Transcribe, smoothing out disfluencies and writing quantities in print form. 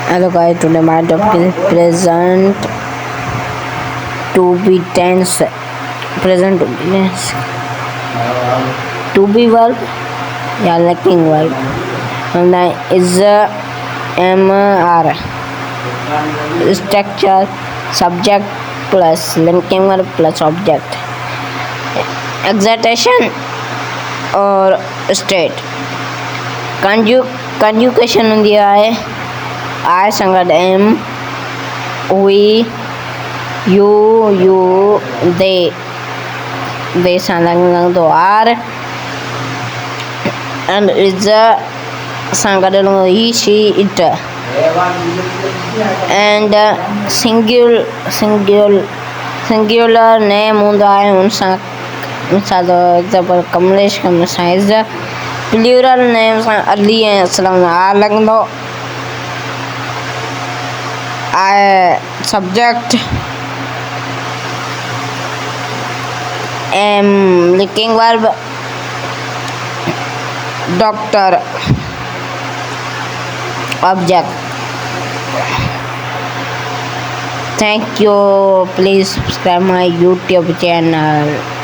Hello guys, today my topic is present to be tense. Present to be tense. To be verb, yeah, lacking verb. And then is MR. Structure, subject plus linking verb plus object. Excitation or state. Conjugation ఉంది I संगत M we you they sangat do R and is sangat he she it and singular name unda unsa misal example Kamlesh is plural names ali salam alangdo subject linking verb doctor object. Thank you, please subscribe my YouTube channel.